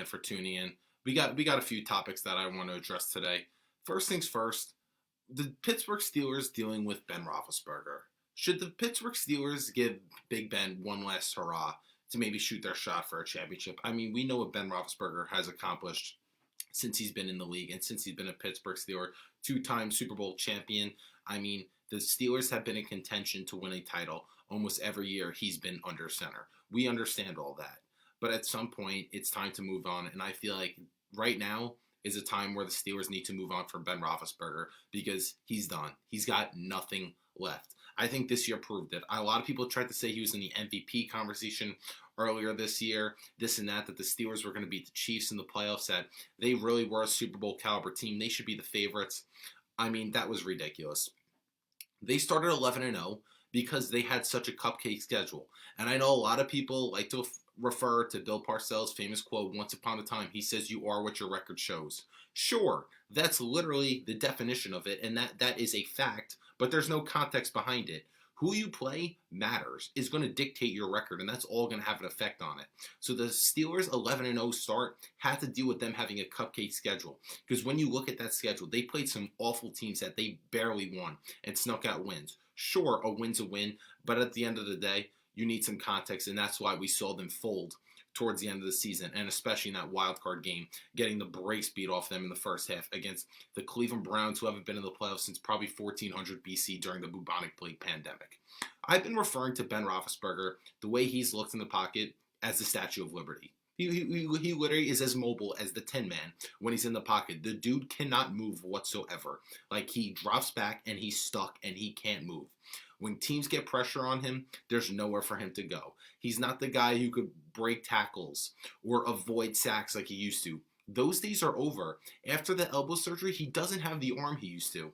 again for tuning in. We got a few topics that I want to address today. First things first, the Pittsburgh Steelers dealing with Ben Roethlisberger. Should the Pittsburgh Steelers give Big Ben one last hurrah to maybe shoot their shot for a championship? I mean, we know what Ben Roethlisberger has accomplished since he's been in the league and since he's been a Pittsburgh Steeler, two-time Super Bowl champion. I mean, the Steelers have been in contention to win a title almost every year he's been under center. We understand all that. But at some point, it's time to move on. And I feel like right now is a time where the Steelers need to move on from Ben Roethlisberger because he's done. He's got nothing left. I think this year proved it. A lot of people tried to say he was in the MVP conversation earlier this year, this and that the Steelers were going to beat the Chiefs in the playoffs, that they really were a Super Bowl caliber team. They should be the favorites. I mean, that was ridiculous. They started 11-0 because they had such a cupcake schedule. And I know a lot of people like to refer to Bill Parcells' famous quote, once upon a time, he says, "You are what your record shows." Sure, that's literally the definition of it, and that is a fact, but there's no context behind it. Who you play matters, is going to dictate your record, and that's all going to have an effect on it. So the Steelers' 11-0 start had to deal with them having a cupcake schedule. Because when you look at that schedule, they played some awful teams that they barely won and snuck out wins. Sure, a win's a win, but at the end of the day, you need some context, and that's why we saw them fold towards the end of the season, and especially in that wild card game, getting the brakes beat off them in the first half against the Cleveland Browns, who haven't been in the playoffs since probably 1400 BC during the bubonic plague pandemic. I've been referring to Ben Roethlisberger, the way he's looked in the pocket, as the Statue of Liberty. He literally is as mobile as the Tin Man when he's in the pocket. The dude cannot move whatsoever. Like, he drops back and he's stuck and he can't move. When teams get pressure on him, there's nowhere for him to go. He's not the guy who could break tackles or avoid sacks like he used to. Those days are over. After the elbow surgery, he doesn't have the arm he used to.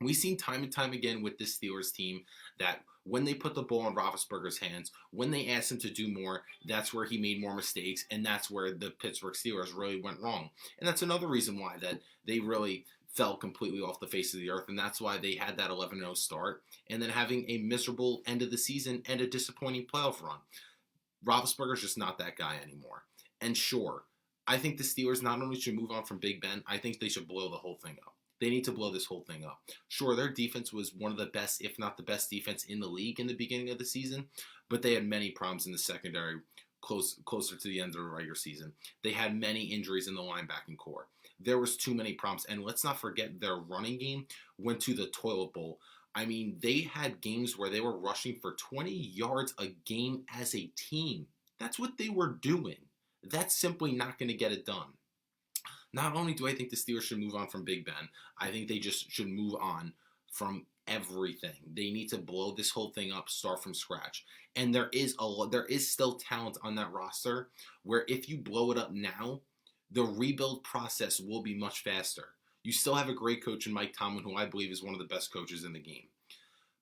We've seen time and time again with this Steelers team that when they put the ball in Roethlisberger's hands, when they asked him to do more, that's where he made more mistakes, and that's where the Pittsburgh Steelers really went wrong. And that's another reason why that they really fell completely off the face of the earth, and that's why they had that 11-0 start, and then having a miserable end of the season and a disappointing playoff run. Roethlisberger's just not that guy anymore. And sure, I think the Steelers not only should move on from Big Ben, I think they should blow the whole thing up. They need to blow this whole thing up. Sure, their defense was one of the best, if not the best defense in the league in the beginning of the season, but they had many problems in the secondary closer to the end of the regular season. They had many injuries in the linebacking core. There was too many problems. And let's not forget their running game went to the toilet bowl. I mean, they had games where they were rushing for 20 yards a game as a team. That's what they were doing. That's simply not going to get it done. Not only do I think the Steelers should move on from Big Ben, I think they just should move on from everything. They need to blow this whole thing up, start from scratch. And there is still talent on that roster where if you blow it up now, the rebuild process will be much faster. You still have a great coach in Mike Tomlin, who I believe is one of the best coaches in the game.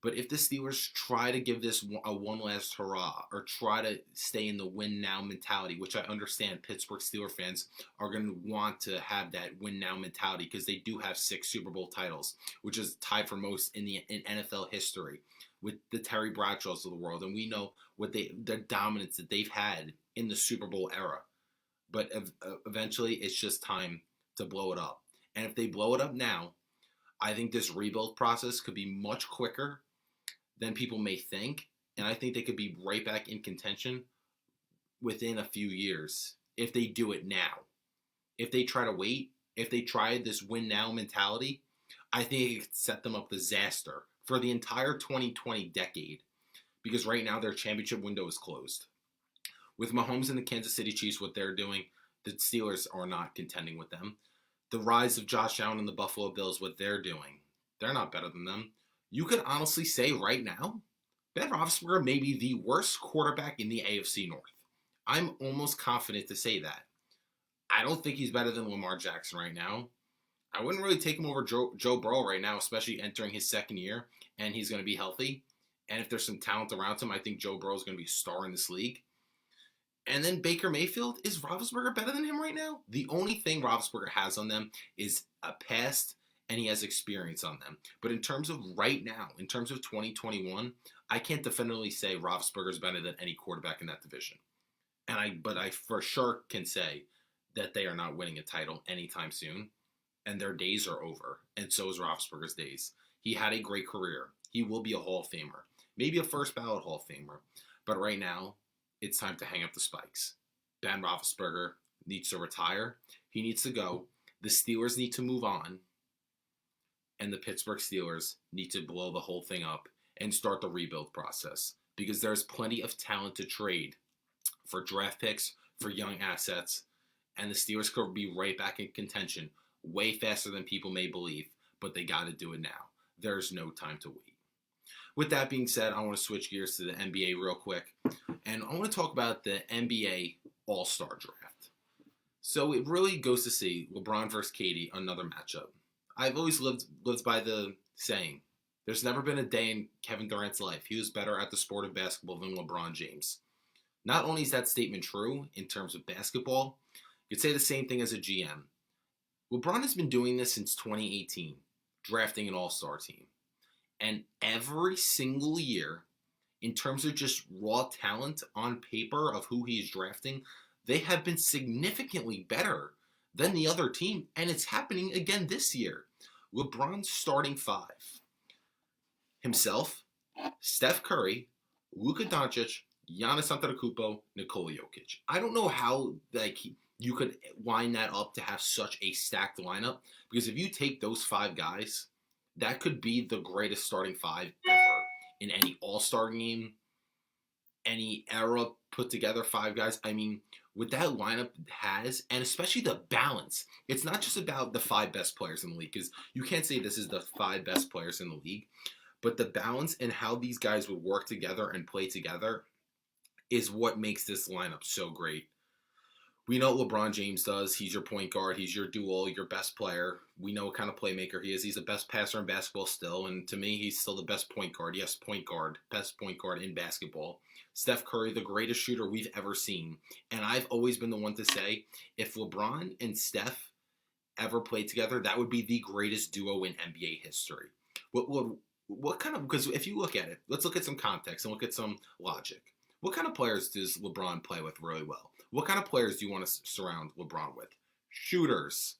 But if the Steelers try to give this a one last hurrah or try to stay in the win now mentality, which I understand Pittsburgh Steelers fans are going to want to have that win now mentality because they do have 6 Super Bowl titles, which is tied for most in NFL history with the Terry Bradshaws of the world. And we know what the dominance that they've had in the Super Bowl era. But eventually it's just time to blow it up. And if they blow it up now, I think this rebuild process could be much quicker than people may think, and I think they could be right back in contention within a few years if they do it now. If they try to wait, if they try this win now mentality, I think it could set them up disaster for the entire 2020 decade, because right now their championship window is closed. With Mahomes and the Kansas City Chiefs, what they're doing, the Steelers are not contending with them. The rise of Josh Allen and the Buffalo Bills, what they're doing, they're not better than them. You could honestly say right now, Ben Roethlisberger may be the worst quarterback in the AFC North. I'm almost confident to say that. I don't think he's better than Lamar Jackson right now. I wouldn't really take him over Joe Burrow right now, especially entering his second year, and he's going to be healthy. And if there's some talent around him, I think Joe Burrow is going to be a star in this league. And then Baker Mayfield, is Roethlisberger better than him right now? The only thing Roethlisberger has on them is a past, and he has experience on them. But in terms of right now, in terms of 2021, I can't definitively say Roethlisberger is better than any quarterback in that division. But I for sure can say that they are not winning a title anytime soon, and their days are over. And so is Roethlisberger's days. He had a great career. He will be a Hall of Famer, maybe a first ballot Hall of Famer. But right now, it's time to hang up the spikes. Ben Roethlisberger needs to retire. He needs to go. The Steelers need to move on. And the Pittsburgh Steelers need to blow the whole thing up and start the rebuild process. Because there's plenty of talent to trade for draft picks, for young assets. And the Steelers could be right back in contention way faster than people may believe. But they got to do it now. There's no time to wait. With that being said, I want to switch gears to the NBA real quick. And I want to talk about the NBA AllStar Draft. So it really goes to see LeBron versus KD, another matchup. I've always lived by the saying, there's never been a day in Kevin Durant's life he was better at the sport of basketball than LeBron James. Not only is that statement true in terms of basketball, you could say the same thing as a GM. LeBron has been doing this since 2018, drafting an all-star team. And every single year, in terms of just raw talent on paper of who he's drafting, they have been significantly better than the other team. And it's happening again this year. LeBron's starting five. Himself, Steph Curry, Luka Doncic, Giannis Antetokounmpo, Nikola Jokic. I don't know how you could line that up to have such a stacked lineup. Because if you take those five guys, that could be the greatest starting five ever in any all-star game, any era put together, five guys. I mean, what that lineup has, and especially the balance, it's not just about the five best players in the league, because you can't say this is the five best players in the league, but the balance and how these guys would work together and play together is what makes this lineup so great. We know what LeBron James does. He's your point guard. He's your duo, your best player. We know what kind of playmaker he is. He's the best passer in basketball still. And to me, he's still the best point guard. Yes, point guard. Best point guard in basketball. Steph Curry, the greatest shooter we've ever seen. And I've always been the one to say, if LeBron and Steph ever played together, that would be the greatest duo in NBA history. What kind of, because if you look at it, let's look at some context and look at some logic. What kind of players does LeBron play with really well? What kind of players do you want to surround LeBron with? Shooters.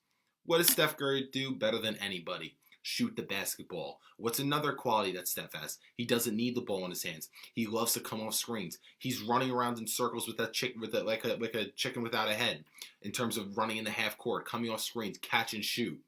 What does Steph Curry do better than anybody? Shoot the basketball. What's another quality that Steph has? He doesn't need the ball in his hands. He loves to come off screens. He's running around in circles with like a chicken without a head in terms of running in the half court, coming off screens, catch and shoot.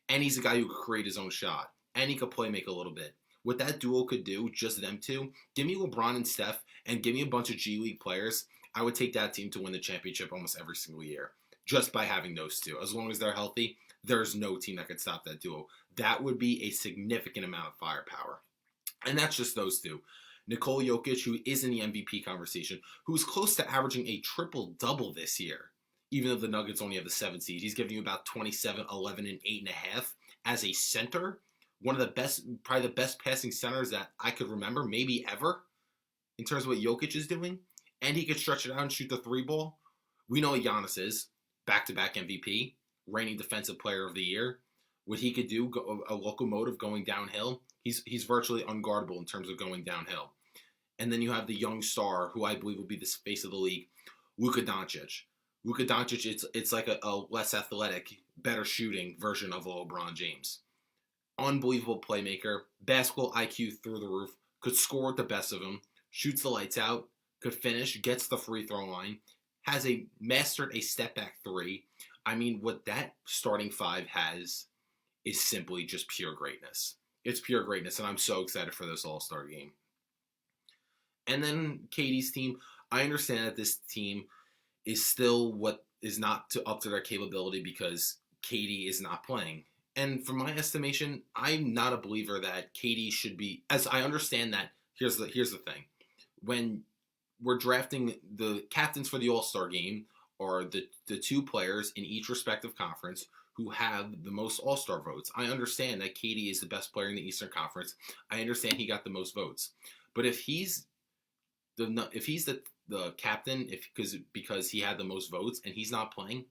And he's a guy who could create his own shot. And he could play make a little bit. What that duo could do, just them two, give me LeBron and Steph and give me a bunch of G League players. I would take that team to win the championship almost every single year just by having those two. As long as they're healthy, there's no team that could stop that duo. That would be a significant amount of firepower. And that's just those two. Nikola Jokic, who is in the MVP conversation, who's close to averaging a triple-double this year, even though the Nuggets only have the 7th seed. He's giving you about 27, 11, and 8.5 as a center. One of the best, probably the best passing centers that I could remember, maybe ever, in terms of what Jokic is doing. And he could stretch it out and shoot the three ball. We know what Giannis is. Back-to-back MVP. Reigning Defensive Player of the Year. What he could do, a locomotive going downhill. He's virtually unguardable in terms of going downhill. And then you have the young star, who I believe will be the face of the league, Luka Doncic. Luka Doncic, it's like a less athletic, better shooting version of LeBron James. Unbelievable playmaker. Basketball IQ through the roof. Could score with the best of them. Shoots the lights out. Could finish, gets the free throw line, has mastered a step back three. I mean, what that starting five has is simply just pure greatness. It's pure greatness, and I'm so excited for this All-Star game. And then KD's team, I understand that this team is still what is not up to their capability because KD is not playing. And from my estimation, I'm not a believer that KD should be, as I understand that, here's the thing. When we're drafting the captains for the All-Star game are the two players in each respective conference who have the most All-Star votes. I understand that KD is the best player in the Eastern Conference. I understand he got the most votes. But if he's the captain, because he had the most votes and he's not playing,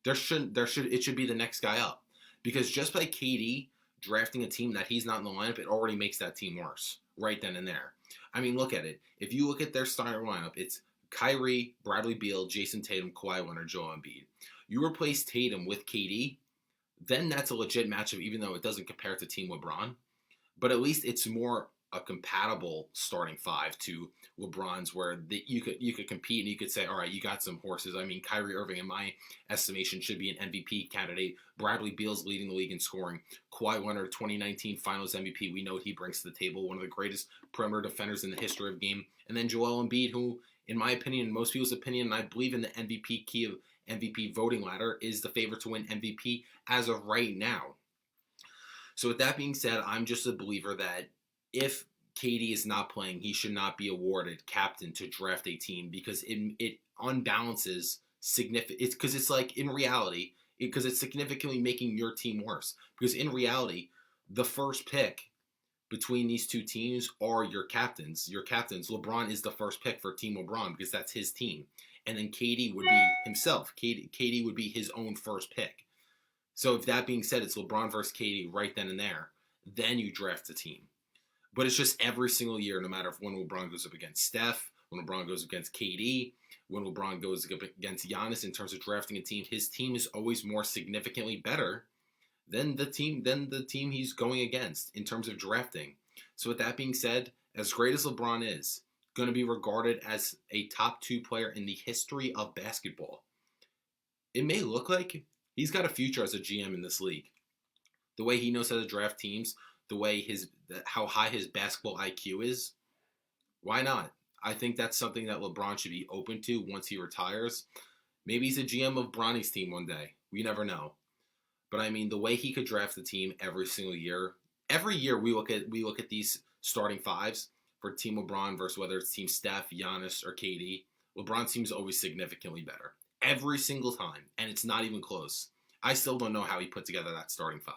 it should be the next guy up. Because just by KD drafting a team that he's not in the lineup, it already makes that team worse right then and there. I mean, look at it. If you look at their starting lineup, it's Kyrie, Bradley Beal, Jason Tatum, Kawhi Leonard, Joel Embiid. You replace Tatum with KD, then that's a legit matchup, even though it doesn't compare to Team LeBron. But at least it's more a compatible starting five to LeBron's, where you could compete and you could say, all right, you got some horses. I mean, Kyrie Irving, in my estimation, should be an MVP candidate. Bradley Beal's leading the league in scoring. Kawhi Leonard, 2019 Finals MVP. We know what he brings to the table. One of the greatest perimeter defenders in the history of the game. And then Joel Embiid, who, in my opinion, most people's opinion, and I believe in the MVP key of MVP voting ladder, is the favorite to win MVP as of right now. So with that being said, I'm just a believer that if KD is not playing, he should not be awarded captain to draft a team, because it unbalances significant. It's because it's like, in reality, because it's significantly making your team worse. Because in reality, the first pick between these two teams are your captains. Your captains. LeBron is the first pick for Team LeBron because that's his team, and then KD would be himself. KD would be his own first pick. So if that being said, it's LeBron versus KD right then and there. Then you draft a team. But it's just every single year, no matter if when LeBron goes up against Steph, when LeBron goes against KD, when LeBron goes up against Giannis in terms of drafting a team, his team is always more significantly better than the team he's going against in terms of drafting. So with that being said, as great as LeBron is, going to be regarded as a top 2 player in the history of basketball. It may look like he's got a future as a GM in this league. The way he knows how to draft teams, the way how high his basketball IQ is, why not? I think that's something that LeBron should be open to once he retires. Maybe he's a GM of Bronny's team one day. We never know. But I mean, the way he could draft the team every single year. Every year we look at these starting fives for Team LeBron versus whether it's Team Steph, Giannis, or KD. LeBron's team is always significantly better. Every single time. And it's not even close. I still don't know how he put together that starting five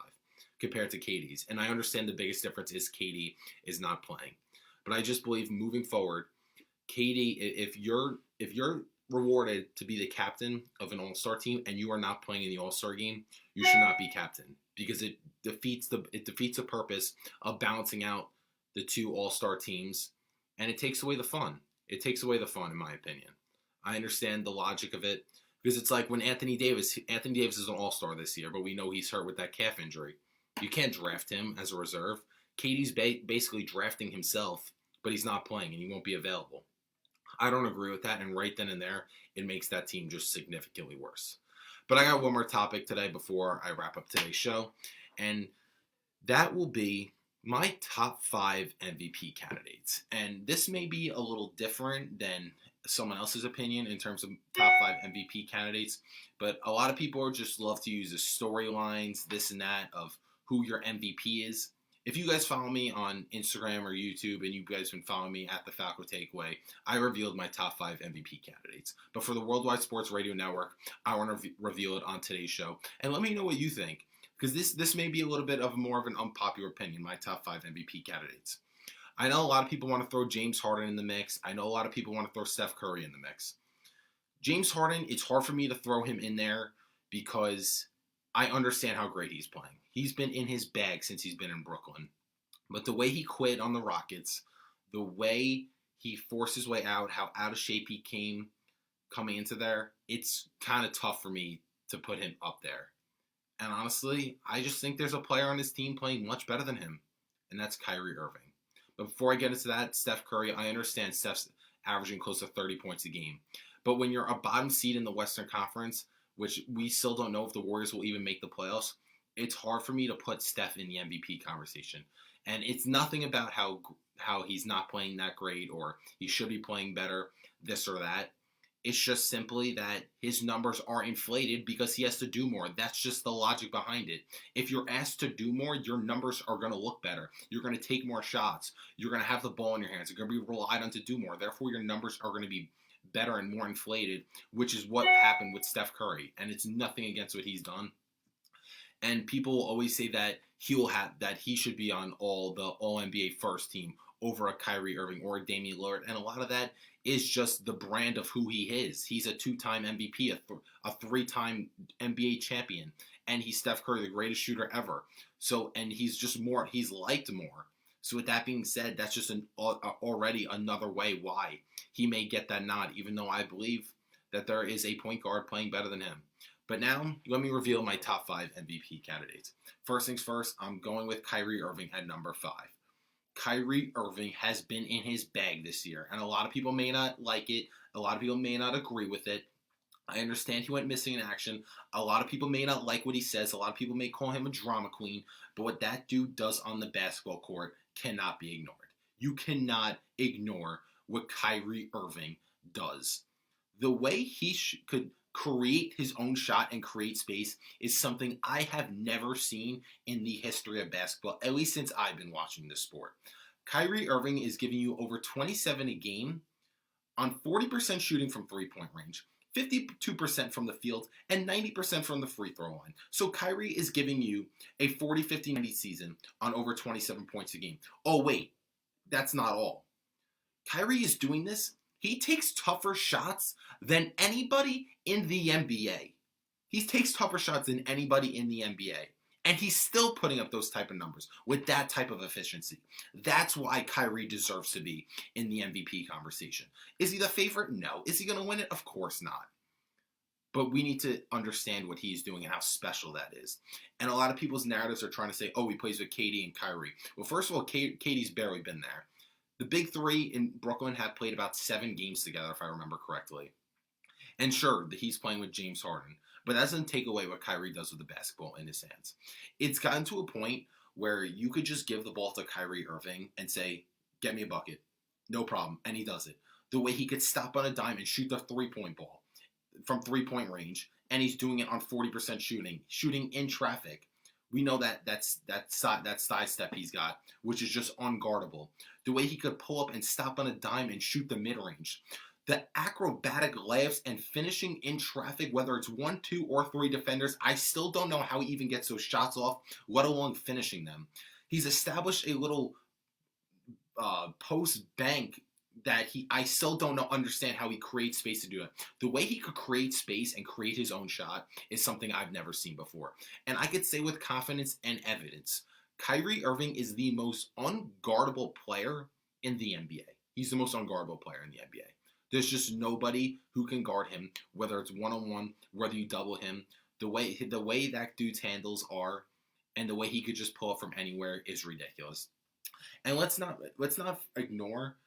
compared to KD's. And I understand the biggest difference is KD is not playing. But I just believe moving forward, KD, if you're rewarded to be the captain of an all-star team and you are not playing in the all-star game, you should not be captain, because it defeats the purpose of balancing out the 2 all-star teams, and it takes away the fun. It takes away the fun, in my opinion. I understand the logic of it, because it's like when Anthony Davis is an all-star this year, but we know he's hurt with that calf injury. You can't draft him as a reserve. KD's basically drafting himself, but he's not playing and he won't be available. I don't agree with that, and right then and there, it makes that team just significantly worse. But I got one more topic today before I wrap up today's show, and that will be my top 5 MVP candidates. And this may be a little different than someone else's opinion in terms of top 5 MVP candidates, but a lot of people just love to use the storylines, this and that, of who your MVP is. If you guys follow me on Instagram or YouTube, and you guys have been following me at the Falco Takeaway, I revealed my top 5 MVP candidates. But for the Worldwide Sports Radio Network, I want to reveal it on today's show. And let me know what you think, because this may be a little bit of more of an unpopular opinion, my top 5 MVP candidates. I know a lot of people want to throw James Harden in the mix. I know a lot of people want to throw Steph Curry in the mix. James Harden, it's hard for me to throw him in there because I understand how great he's playing. He's been in his bag since he's been in Brooklyn. But the way he quit on the Rockets, the way he forced his way out, how out of shape he came coming into there, it's kind of tough for me to put him up there. And honestly, I just think there's a player on his team playing much better than him, and that's Kyrie Irving. But before I get into that, Steph Curry, I understand Steph's averaging close to 30 points a game. But when you're a bottom seed in the Western Conference, which we still don't know if the Warriors will even make the playoffs, it's hard for me to put Steph in the MVP conversation. And it's nothing about how he's not playing that great or he should be playing better, this or that. It's just simply that his numbers are inflated because he has to do more. That's just the logic behind it. If you're asked to do more, your numbers are going to look better. You're going to take more shots. You're going to have the ball in your hands. You're going to be relied on to do more. Therefore, your numbers are going to be better and more inflated, which is what happened with Steph Curry. And it's nothing against what he's done. And people will always say that he should be on the All-NBA first team over a Kyrie Irving or a Damian Lillard. And a lot of that is just the brand of who he is. He's a 2-time MVP, a 3-time NBA champion. And he's Steph Curry, the greatest shooter ever. So, and he's liked more. So with that being said, that's just already another way why he may get that nod, even though I believe that there is a point guard playing better than him. But now, let me reveal my top 5 MVP candidates. First things first, I'm going with Kyrie Irving at number 5. Kyrie Irving has been in his bag this year, and a lot of people may not like it. A lot of people may not agree with it. I understand he went missing in action. A lot of people may not like what he says. A lot of people may call him a drama queen. But what that dude does on the basketball court cannot be ignored. You cannot ignore what Kyrie Irving does. The way he could create his own shot and create space is something I have never seen in the history of basketball, at least since I've been watching this sport. Kyrie Irving is giving you over 27 a game on 40% shooting from three-point range, 52% from the field, and 90% from the free throw line. So Kyrie is giving you a 40, 50, 90 season on over 27 points a game. Oh, wait, that's not all. Kyrie is doing this. He takes tougher shots than anybody in the NBA. He takes tougher shots than anybody in the NBA. And he's still putting up those type of numbers with that type of efficiency. That's why Kyrie deserves to be in the MVP conversation. Is he the favorite? No. Is he going to win it? Of course not. But we need to understand what he's doing and how special that is. And a lot of people's narratives are trying to say, oh, he plays with KD and Kyrie. Well, first of all, KD's barely been there. The big three in Brooklyn have played about 7 games together, if I remember correctly. And sure, he's playing with James Harden. But that doesn't take away what Kyrie does with the basketball in his hands. It's gotten to a point where you could just give the ball to Kyrie Irving and say, get me a bucket. No problem. And he does it. The way he could stop on a dime and shoot the three-point ball from three-point range. And he's doing it on 40% shooting in traffic. We know that side step he's got, which is just unguardable. The way he could pull up and stop on a dime and shoot the mid-range. The acrobatic layups and finishing in traffic, whether it's 1, 2, or 3 defenders, I still don't know how he even gets those shots off, let alone finishing them. He's established a little post bank that I still don't understand how he creates space to do it. The way he could create space and create his own shot is something I've never seen before. And I could say with confidence and evidence, Kyrie Irving is the most unguardable player in the NBA. He's the most unguardable player in the NBA. There's just nobody who can guard him, whether it's one-on-one, whether you double him. The way that dude's handles are, and the way he could just pull up from anywhere is ridiculous. And let's not ignore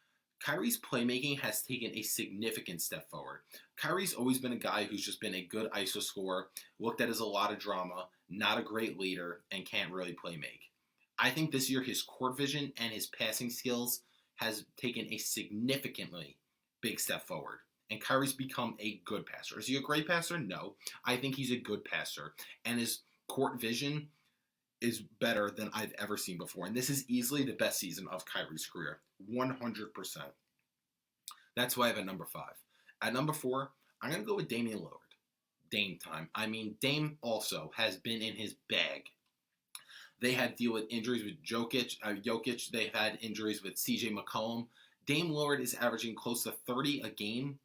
Kyrie's playmaking has taken a significant step forward. Kyrie's always been a guy who's just been a good ISO scorer, looked at as a lot of drama, not a great leader, and can't really play make. I think this year his court vision and his passing skills has taken a significantly big step forward. And Kyrie's become a good passer. Is he a great passer? No. I think he's a good passer. And his court vision is better than I've ever seen before. And this is easily the best season of Kyrie's career. 100%. That's why I have at number 5. At number 4, I'm going to go with Damian Lillard. Dame time. I mean, Dame also has been in his bag. They had to deal with injuries with Jokic. They've had injuries with CJ McCollum. Dame Lillard is averaging close to 30 a game,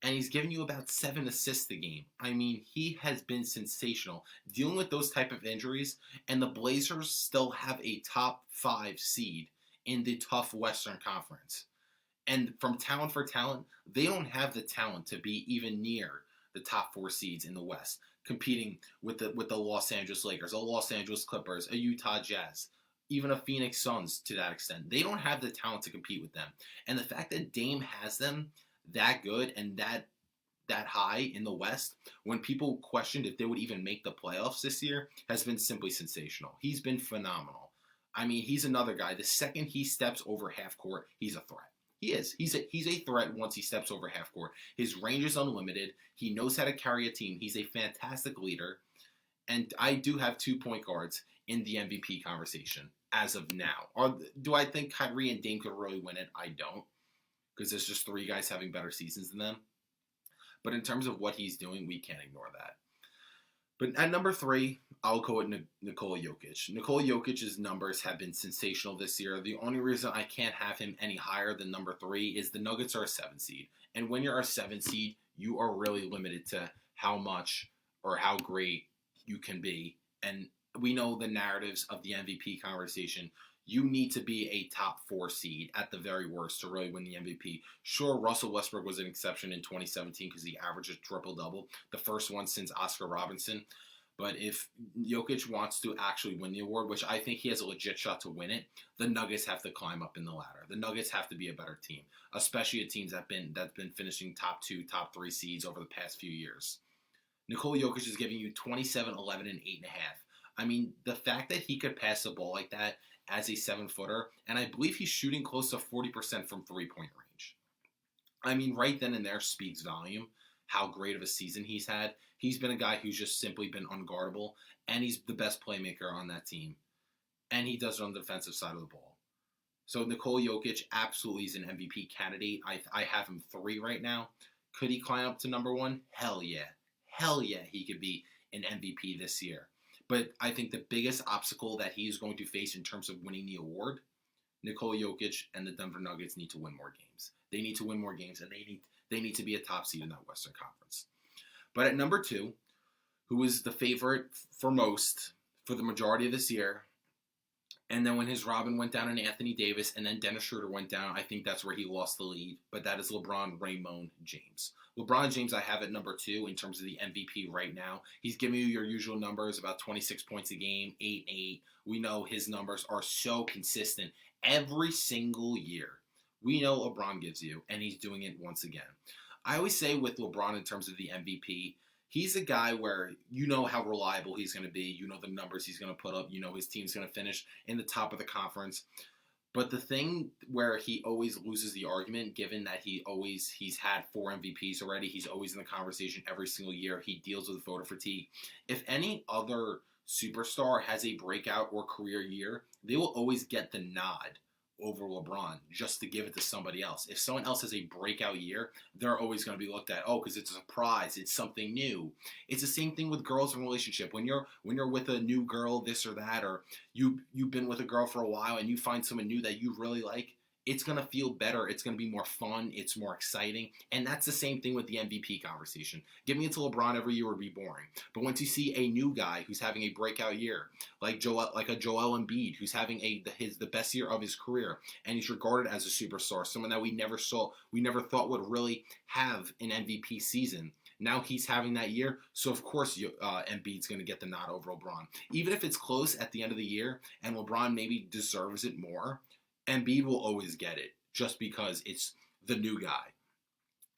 and he's giving you about 7 assists a game. I mean, he has been sensational dealing with those type of injuries, and the Blazers still have a top 5 seed in the tough Western Conference. And from talent for talent, they don't have the talent to be even near the top 4 seeds in the West, competing with the Los Angeles Lakers, the Los Angeles Clippers, a Utah Jazz, even a Phoenix Suns to that extent. They don't have the talent to compete with them. And the fact that Dame has them that good and that high in the West, when people questioned if they would even make the playoffs this year, has been simply sensational. He's been phenomenal. I mean, he's another guy. The second he steps over half court, he's a threat. He is. He's a threat once he steps over half court. His range is unlimited. He knows how to carry a team. He's a fantastic leader. And I do have 2 point guards in the MVP conversation as of now. Or do I think Kyrie and Dame could really win it? I don't. Because there's just 3 guys having better seasons than them. But in terms of what he's doing, we can't ignore that. But at number 3, I'll go with Nikola Jokic. Nikola Jokic's numbers have been sensational this year. The only reason I can't have him any higher than number 3 is the Nuggets are a 7 seed. And when you're a 7 seed, you are really limited to how much or how great you can be. And we know the narratives of the MVP conversation. you need to be a top 4 seed at the very worst to really win the MVP. Sure, Russell Westbrook was an exception in 2017 because he averaged a triple-double, the first one since Oscar Robinson. But if Jokic wants to actually win the award, which I think he has a legit shot to win it, the Nuggets have to climb up in the ladder. The Nuggets have to be a better team, especially a team that's been finishing top 2, top 3 seeds over the past few years. Nikola Jokic is giving you 27, 11, and 8.5. I mean, the fact that he could pass the ball like that as a 7-footer, and I believe he's shooting close to 40% from three-point range. I mean, right then and there speaks volume how great of a season he's had. He's been a guy who's just simply been unguardable, and he's the best playmaker on that team. And he does it on the defensive side of the ball. So Nikola Jokic absolutely is an MVP candidate. I have him 3 right now. Could he climb up to number 1? Hell yeah. Hell yeah, he could be an MVP this year. But I think the biggest obstacle that he is going to face in terms of winning the award, Nikola Jokic and the Denver Nuggets need to win more games. They need to win more games, and they need to be a top seed in that Western Conference. But at number 2, who is the favorite for most for the majority of this year, and then when his Robin went down and Anthony Davis and then Dennis Schroeder went down, I think that's where he lost the lead. But that is LeBron Raymond James. LeBron James I have at number 2 in terms of the MVP right now. He's giving you your usual numbers, about 26 points a game, 8-8. We know his numbers are so consistent every single year. We know LeBron gives you, and he's doing it once again. I always say with LeBron in terms of the MVP, he's a guy where you know how reliable he's going to be. You know the numbers he's going to put up. You know his team's going to finish in the top of the conference. But the thing where he always loses the argument, given that he's had 4 MVPs already, he's always in the conversation every single year. He deals with voter fatigue. If any other superstar has a breakout or career year, they will always get the nod over LeBron just to give it to somebody else. If someone else has a breakout year, they're always going to be looked at, because it's a surprise, it's something new. It's the same thing with girls in a relationship. When you're with a new girl, this or that, or you've been with a girl for a while and you find someone new that you really like, it's going to feel better. It's going to be more fun. It's more exciting. And that's the same thing with the MVP conversation. Giving it to LeBron every year would be boring. But once you see a new guy who's having a breakout year, like a Joel Embiid, who's having the best year of his career, and he's regarded as a superstar, someone that we never thought would really have an MVP season. Now he's having that year, so of course Embiid's going to get the nod over LeBron. Even if it's close at the end of the year and LeBron maybe deserves it more, Embiid will always get it just because it's the new guy.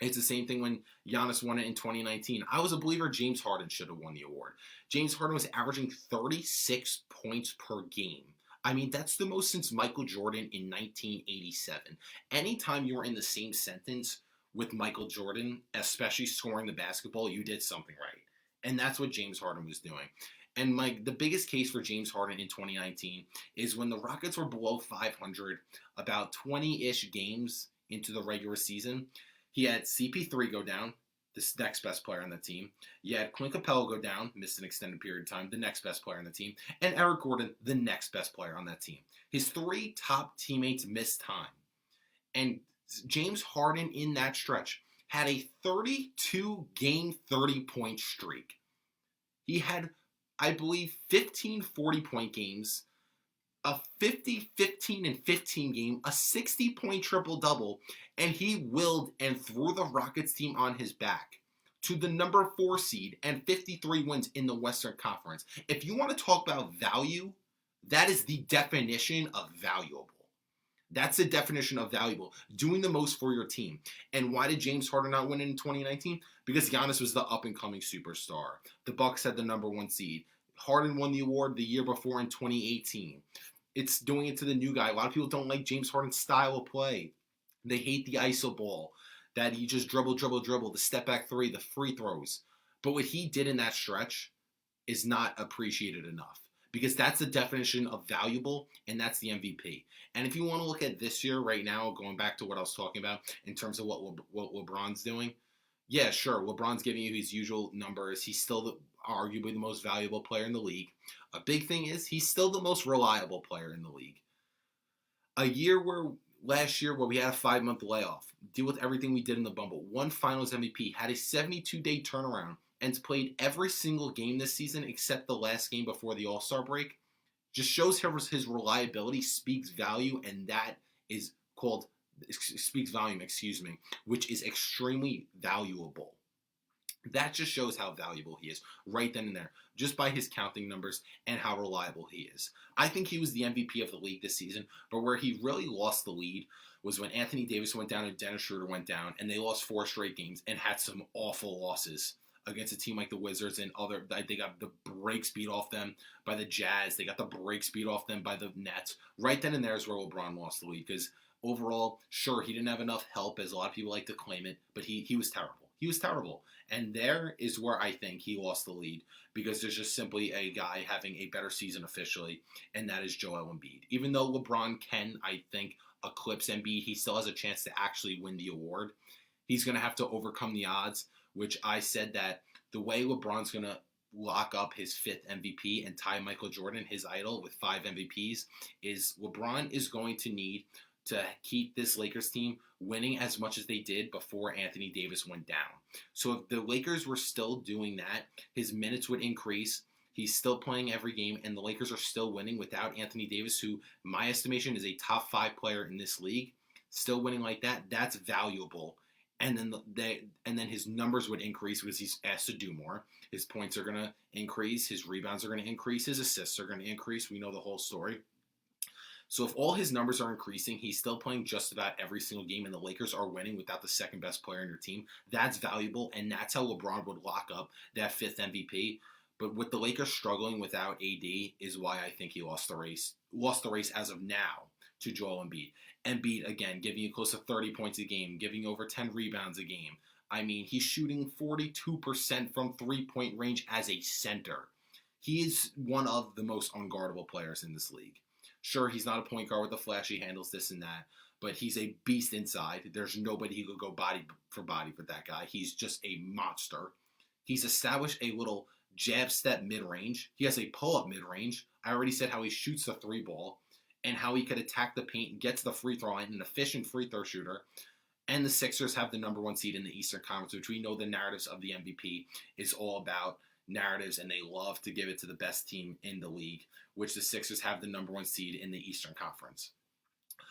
It's the same thing when Giannis won it in 2019. I was a believer James Harden should have won the award. James Harden was averaging 36 points per game. I mean, that's the most since Michael Jordan in 1987. Anytime you were in the same sentence with Michael Jordan, especially scoring the basketball, you did something right. And that's what James Harden was doing. And the biggest case for James Harden in 2019 is when the Rockets were below 500, about 20-ish games into the regular season. He had CP3 go down, the next best player on the team. You had Clint Capella go down, missed an extended period of time, the next best player on the team. And Eric Gordon, the next best player on that team. His 3 top teammates missed time. And James Harden in that stretch had a 32-game 30-point streak. He had, I believe, 15 40-point games, a 50, 15, and 15 game, a 60-point triple-double, and he willed and threw the Rockets team on his back to the number 4 seed and 53 wins in the Western Conference. If you want to talk about value, that is the definition of valuable. That's the definition of valuable, doing the most for your team. And why did James Harden not win it in 2019? Because Giannis was the up-and-coming superstar. The Bucks had the number 1 seed. Harden won the award the year before in 2018. It's doing it to the new guy. A lot of people don't like James Harden's style of play. They hate the iso ball, that he just dribble, the step-back 3, the free throws. But what he did in that stretch is not appreciated enough. Because that's the definition of valuable, and that's the MVP. And if you want to look at this year right now, going back to what I was talking about in terms of what LeBron's doing, yeah, sure, LeBron's giving you his usual numbers. He's still arguably the most valuable player in the league. A big thing is he's still the most reliable player in the league. Last year where we had a 5-month layoff, deal with everything we did in the bubble, won Finals MVP, had a 72-day turnaround, and played every single game this season except the last game before the AllStar break. just shows his reliability, speaks value, and that is called speaks volume, which is extremely valuable. That just shows how valuable he is right then and there, just by his counting numbers and how reliable he is. I think he was the MVP of the league this season, but where he really lost the lead was when Anthony Davis went down and Dennis Schroeder went down, and they lost 4 straight games and had some awful losses against a team like the Wizards and other. They got the brakes beat off them by the Jazz. They got the brakes beat off them by the Nets. Right then and there is where LeBron lost the lead, because overall, sure, he didn't have enough help, as a lot of people like to claim it, but he was terrible. He was terrible. And there is where I think he lost the lead, because there's just simply a guy having a better season officially, and that is Joel Embiid. Even though LeBron can, I think, eclipse Embiid, he still has a chance to actually win the award. He's going to have to overcome the odds, which I said that the way LeBron's going to lock up his 5th MVP and tie Michael Jordan, his idol, with 5 MVPs, is LeBron is going to need to keep this Lakers team winning as much as they did before Anthony Davis went down. So if the Lakers were still doing that, his minutes would increase. He's still playing every game, and the Lakers are still winning without Anthony Davis, who, my estimation, is a top 5 player in this league. Still winning like that, that's valuable. And then his numbers would increase because he's asked to do more. His points are going to increase. His rebounds are going to increase. His assists are going to increase. We know the whole story. So if all his numbers are increasing, he's still playing just about every single game, and the Lakers are winning without the second best player in your team. That's valuable, and that's how LeBron would lock up that 5th MVP. But with the Lakers struggling without AD is why I think he lost the race. Lost the race as of now to Joel Embiid. Embiid, again, giving you close to 30 points a game, giving over 10 rebounds a game. I mean, he's shooting 42% from three-point range as a center. He is one of the most unguardable players in this league. Sure, he's not a point guard with the flashy handles, this and that, but he's a beast inside. There's nobody who could go body for that guy. He's just a monster. He's established a little jab step mid-range. He has a pull-up mid-range. I already said how he shoots the 3-ball and how he could attack the paint and get to the free throw line, an efficient free throw shooter. And the Sixers have the number 1 seed in the Eastern Conference, which we know the narratives of the MVP is all about narratives, and they love to give it to the best team in the league, which the Sixers have the number 1 seed in the Eastern Conference.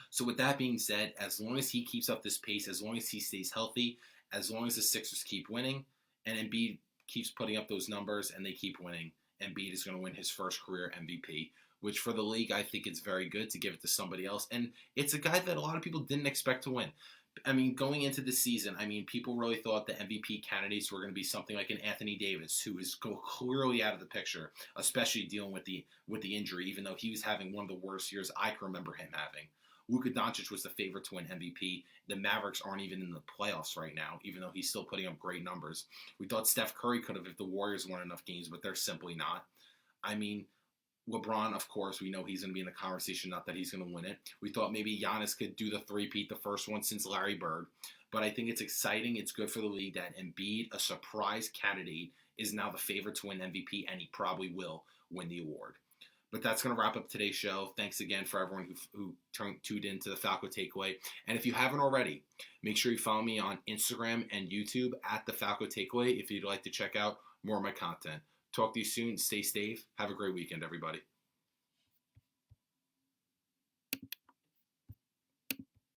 So with that being said, as long as he keeps up this pace, as long as he stays healthy, as long as the Sixers keep winning, and Embiid keeps putting up those numbers and they keep winning, Embiid is going to win his first career MVP, which for the league, I think it's very good to give it to somebody else. And it's a guy that a lot of people didn't expect to win. I mean, going into the season, people really thought the MVP candidates were going to be something like an Anthony Davis, who is clearly out of the picture, especially dealing with the injury, even though he was having one of the worst years I can remember him having. Luka Doncic was the favorite to win MVP. The Mavericks aren't even in the playoffs right now, even though he's still putting up great numbers. We thought Steph Curry could have if the Warriors won enough games, but they're simply not. I mean, LeBron, of course, we know he's going to be in the conversation, not that he's going to win it. We thought maybe Giannis could do the three-peat, the first one since Larry Bird. But I think it's exciting. It's good for the league that Embiid, a surprise candidate, is now the favorite to win MVP, and he probably will win the award. But that's going to wrap up today's show. Thanks again for everyone who tuned in to the Falco Takeaway. And if you haven't already, make sure you follow me on Instagram and YouTube at the Falco Takeaway if you'd like to check out more of my content. Talk to you soon. Stay safe. Have a great weekend, everybody.